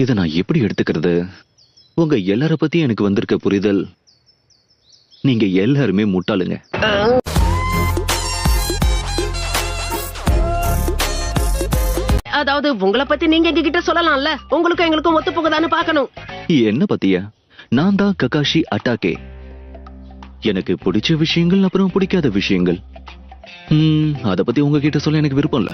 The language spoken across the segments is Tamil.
இத நான் எப்படி எடுத்துக்கிறது? உங்க எல்லார பத்தி எனக்கு வந்திருக்க புரிதல், நீங்க எல்லாருமே முட்டாளுங்க. அதாவது உங்களை பத்தி நீங்க எங்ககிட்ட சொல்லலாம்ல, உங்களுக்கும் எங்களுக்கும் ஒத்து போகுதான்னு பாக்கணும். என்ன பத்தியா? நான் தான் ககாஷி அட்டாகே. எனக்கு பிடிச்ச விஷயங்கள் அப்புறம் பிடிக்காத விஷயங்கள், அத பத்தி உங்ககிட்ட சொல்ல எனக்கு விருப்பம் இல்ல.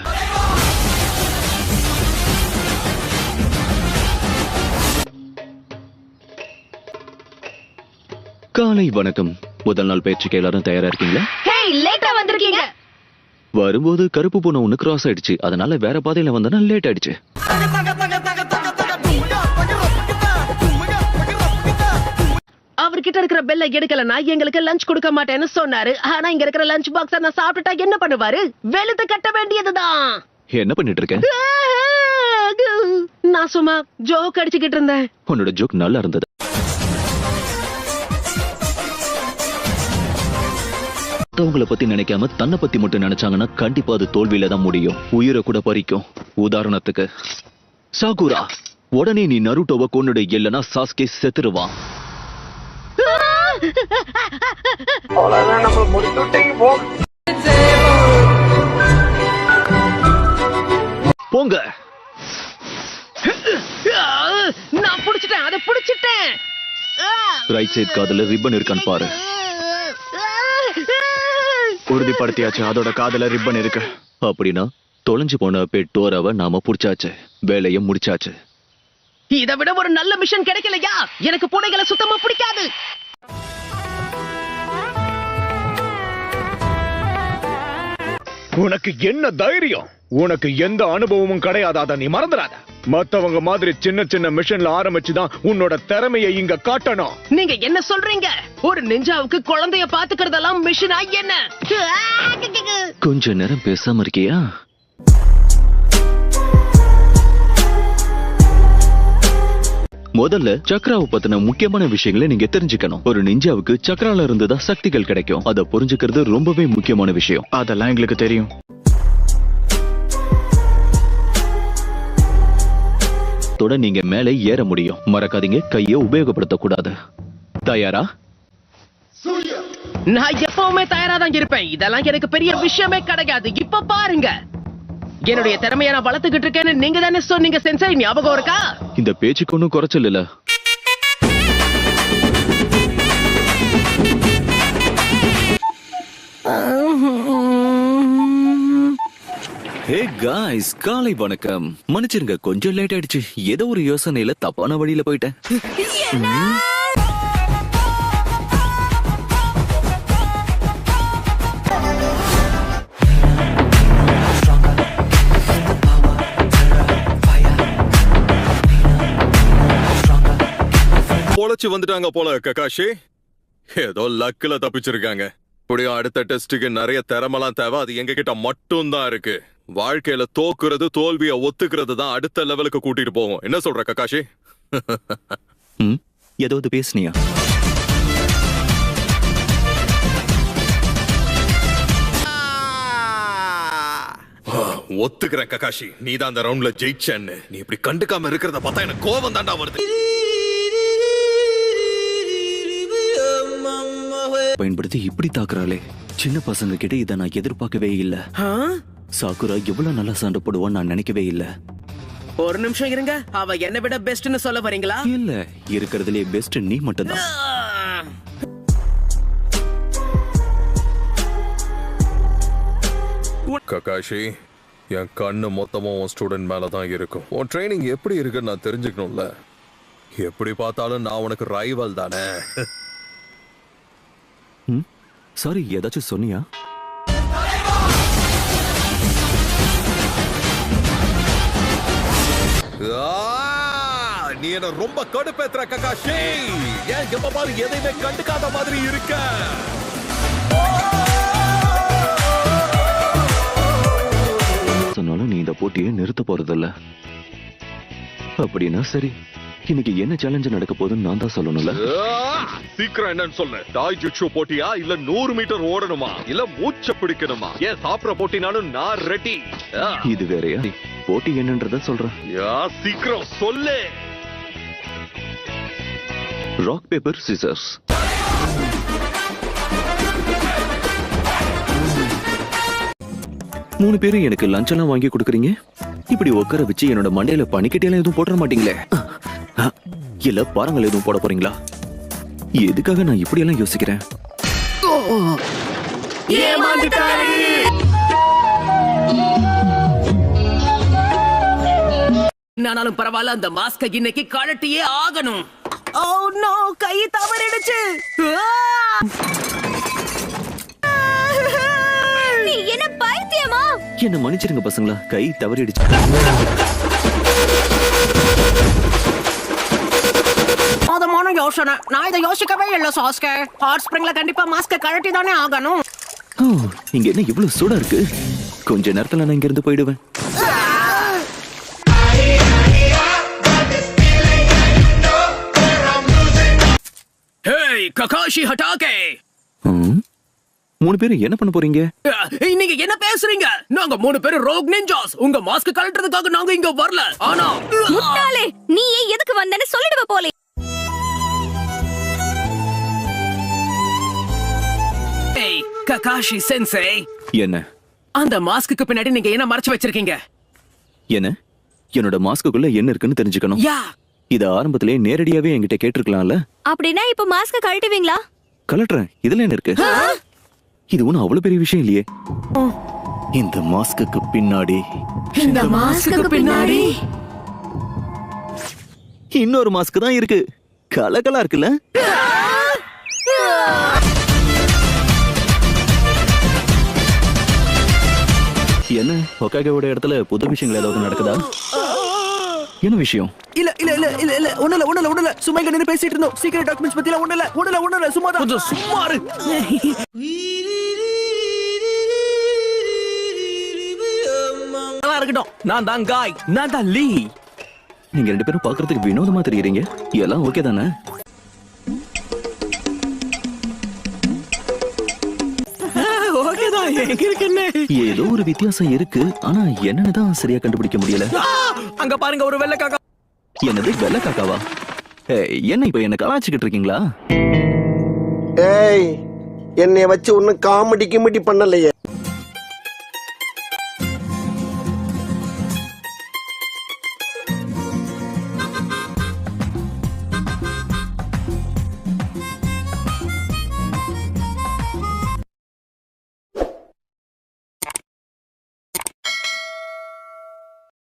காலை வணக்கம். முதல் நாள் பயிற்சிக்கு எல்லாரும் தயாரா இருக்கீங்களா? வரும்போது கருப்பு பூனை ஒண்ணு கிராஸ் ஆயிடுச்சு, அதனால வேற பாதையில வந்தா லேட் ஆயிடுச்சு. அவர்கிட்ட இருக்கிற பெல்ல எடுக்கலனா எங்களுக்கு லஞ்ச் கொடுக்க மாட்டேன்னு சொன்னாரு. ஆனா இங்க இருக்கிற லஞ்ச் பாக்ஸ நான் சாப்பிட்டுட்டா என்ன பண்ணுவாரு? வெளுத்து கட்ட வேண்டியதுதான். என்ன பண்ணிட்டு இருக்க? நான் சும்மா ஜோக் அடிச்சுக்கிட்டு இருந்தேன். உன்னோட ஜோக் நல்லா இருந்தது. மத்தவங்களை பத்தி நினைக்காம தன்னை பத்தி மட்டும் நினைச்சாங்கன்னா கண்டிப்பா அது தோல்வியில தான் முடியும். உயிரை கூட பறிக்கும். உதாரணத்துக்கு சாகுரா, உடனே நீ நருட்டோவை கொன்னுடு, இல்லனா சாஸ்கே செத்துருவான். போங்க. நான் புடிச்சிட்டேன், அதை புடிச்சிட்டேன். ரைட் சைடு காதுல ரிப்பன் இருக்கான்னு பாரு. உறுதிப்படுத்தியாச்சு, அதோட காதுல ரிப்பன் இருக்கு. அப்படின்னா தொலைஞ்சு போன பெட்டோராவை நாம புடிச்சாச்சு, வேலையை முடிச்சாச்சு. இதை விட ஒரு நல்ல மிஷன் கிடைக்கலையா? எனக்கு பூனைகளை சுத்தமா பிடிக்காது. உனக்கு என்ன தைரியம்? உனக்கு எந்த அனுபவமும் கிடையாது, அத நீ மறந்துடாத. மத்தவங்க மாதிரி சின்ன சின்ன மிஷன்ல ஆரம்பிச்சுதான் உன்னோட திறமையை இங்க காட்டணும். நீங்க என்ன சொல்றீங்க? ஒரு நிஞ்சாவுக்கு குழந்தைய பாத்துக்கிறதெல்லாம் மிஷனா என்ன? கொஞ்ச நேரம் பேசாம இருக்கியா? முதல்ல சக்ராவை பத்தின முக்கியமான விஷயங்களை நீங்க தெரிஞ்சுக்கணும். ஒரு நிஞ்சாவுக்கு சக்ரால இருந்துதான் சக்திகள் கிடைக்கும். அதை புரிஞ்சுக்கிறது ரொம்பவே முக்கியமான விஷயம். அதெல்லாம் எங்களுக்கு தெரியும். நீங்க மேலே ஏற முடியும். மறக்காதீங்க, கையை உபயோகப்படுத்த கூடாது. தயாரா? நான் எப்பவுமே தயாரா தான் இருப்பேன். இதெல்லாம் எனக்கு பெரிய விஷயமே கிடையாது. இப்ப பாருங்க, என்னுடைய திறமையை நான் வளர்த்துக்கிட்டு இருக்கேன்னு நீங்க தானே சொன்னீங்க சென்சாய், ஞாபகம் இருக்கா? இந்த பேச்சுக்கு ஒன்னும் குறைச்சல் இல்ல. ஹே காய்ஸ், காலை வணக்கம். மன்னிச்சிருங்க, கொஞ்சம் லேட் ஆயிடுச்சு. ஏதோ ஒரு யோசனையில தப்பான வழியில போயிட்டேன். பொழைச்சு வந்துட்டாங்க போல ககாஷி. ஏதோ லக்குல தப்பிச்சிருக்காங்க. இப்படியும் அடுத்த டெஸ்டுக்கு நிறைய திறமெல்லாம் தேவை. அது எங்க கிட்ட மட்டும் தான் இருக்கு. வாழ்க்கையில தோக்குறது, தோல்வியை ஒத்துக்கிறது தான் அடுத்த லெவலுக்கு கூட்டிட்டு போகும். என்ன சொல்ற ககாஷி? ஏதாவது பேசுனியா? ஒத்துக்கிறேன் ககாஷி, நீ தான் அந்த ரவுண்ட்ல ஜெயிச்சேன்னு. நீ இப்படி கண்டுக்காம இருக்கிறத பார்த்தா எனக்கு கோவம் தாண்டா வருது. பயன்படுத்தி இப்படி தாக்குறாளே. சின்ன பசங்க கிட்ட இதை நான் எதிர்பார்க்கவே இல்ல. சாகுரா எவ்வளவு நல்லா சண்டை போடுவான்னு நான் நினைக்கவே இல்ல. ஒரு நிமிஷம் இருங்க, அவ என்ன விட பெஸ்ட்னு சொல்ல வரீங்களா? இல்ல, இருக்கிறதுலே பெஸ்ட் நீ மட்டும்தான். ககாஷி, என் கண்ணு மொத்தமும் உன் ஸ்டூடெண்ட் மேலதான் இருக்கும். உன் ட்ரைனிங் எப்படி இருக்குன்னு நான் தெரிஞ்சுக்கணும்ல. எப்படி பார்த்தாலும் நான் உனக்கு ரைவல் தானே. சாரி, ஏதாச்சும் சொன்னியா? நீ என்ன ரொம்ப கடுப்பேத்துற ககாஷி. ஏன் எப்ப பாரு எதையுமே கண்டுக்காத மாதிரி இருக்க? சொன்னாலும் நீ இந்த போட்டியை நிறுத்த போறதில்ல. அப்படின்னா சரி, இன்னைக்கு என்ன சேலஞ்சு நடக்க போகுதுன்னு நான் தான் சொல்லணும்ல. சீக்கிரம் என்னன்னு சொல்லு. டாய் ஜுட்சு போட்டியா, இல்ல 100 மீட்டர் ஓடணுமா, இல்ல மூச்ச பிடிக்கணுமா? ஏன் சாப்பிட போட்டினாலும் நான் ரெடி. இது வேறயா? போட்டி என்னன்றத சொல்றேன். சீக்கிரம் சொல்லு. Rock paper scissors. மூணு பேரும் எனக்கு லஞ்ச் எல்லாம் வாங்கி கொடுக்குறீங்க. இப்படி உட்கார வச்சு என்னோட மண்டையில பனிக்கட்டியெல்லாம் எதுவும் போட மாட்டீங்களே? இல்ல பாருங்கள் எதுவும் போட போறீங்களா? எதுக்காக நான் இப்படி எல்லாம் யோசிக்கிறேன்? நானாலும் பரவாயில்ல, அந்த மாஸ்க இன்னைக்கு கழட்டியே ஆகணும். ஓ நோ, கை தவறிடுச்சு. நீ என்ன பைத்தியமா? என்ன மன்னிச்சிருங்க பசங்களா, கை தவறிடுச்சு. அதமான யோசனை. நான் இதை யோசிக்கவே இல்ல சாஸ்கே. ஹாட் ஸ்ப்ரிங்ல கண்டிப்பா மாஸ்க கழட்டி தானே ஆகணும். ஓ, இங்க என்ன இவ்வளவு சூடா இருக்கு? கொஞ்ச நேரத்துல நான் இங்க இருந்து போயிடுவேன். Hey Kakashi Hatake. மூணு பேரும் என்ன பண்ண போறீங்க? நீங்க என்ன பேசுறீங்க? நாங்க 3 பேரும் ரோக் நிஞ்சாஸ். உங்க மாஸ்க் கழட்டுறதுக்காக நாங்க இங்க வரல. ஆனா முட்டாளே, நீ எதுக்கு வந்தேன்னு சொல்லிடுவ போலே. ஏய் ககாஷி சென்சே, என்ன அந்த மாஸ்க்கு பின்னாடி நீங்க என்ன மறைச்சு வச்சிருக்கீங்க? என்ன? என்னோட மாஸ்க்குள்ள என்ன இருக்குன்னு தெரிஞ்சுக்கணும். யா, இத ஆரம்பத்திலே நேரடியாவே என்கிட்ட கேட்டிருக்கலாம்ல. அப்படின்னா இப்ப மாஸ்க கழட்டுவீங்களா? கலட்டுறேன். இதுல என்ன இருக்கு? இது ஒண்ணும் அவ்வளவு பெரிய விஷயம் இல்லையே. இந்த மாஸ்க்கு பின்னாடி இன்னொரு மாஸ்க் தான் இருக்கு. கலகலா இருக்குல்ல? என்ன ஒக்காகோட இடத்துல புது விஷயங்கள் ஏதாவது நடக்குதா? என்ன விஷயம்? இல்ல இல்ல இல்ல இல்ல இல்ல ஒண்ணல சும்மா இங்க நின்னு பேசிட்டு இருந்தோம். சீக்ரெட் டாக்குமெண்ட்ஸ் பத்தில ஒண்ணல சும்மா தான். கொஞ்சம் சும்மா இரு. நல்லா இருக்கட்டும். நான் தான் காய், நான் தான் லீ. நீங்க 2 பேரும் பார்க்கிறதுக்கு வினோதமா தெரியுறீங்க. எல்லாம் ஓகே தானே? ஓகே தான். எங்க இருக்குன்னு ஏதோ ஒரு வித்தியாசம் இருக்கு. ஆனா என்னன்னு தான் சரியா கண்டுபிடிக்க முடியல. அங்க பாருங்க, ஒரு வெள்ளை காக்கா. என்னது வெள்ளை காக்காவா? என்ன இப்ப என்ன கலாச்சிக்கிட்டு இருக்கீங்களா? ஏய், என்னைய வச்சு ஒன்னும் காமெடி கிமெடி பண்ணலையே.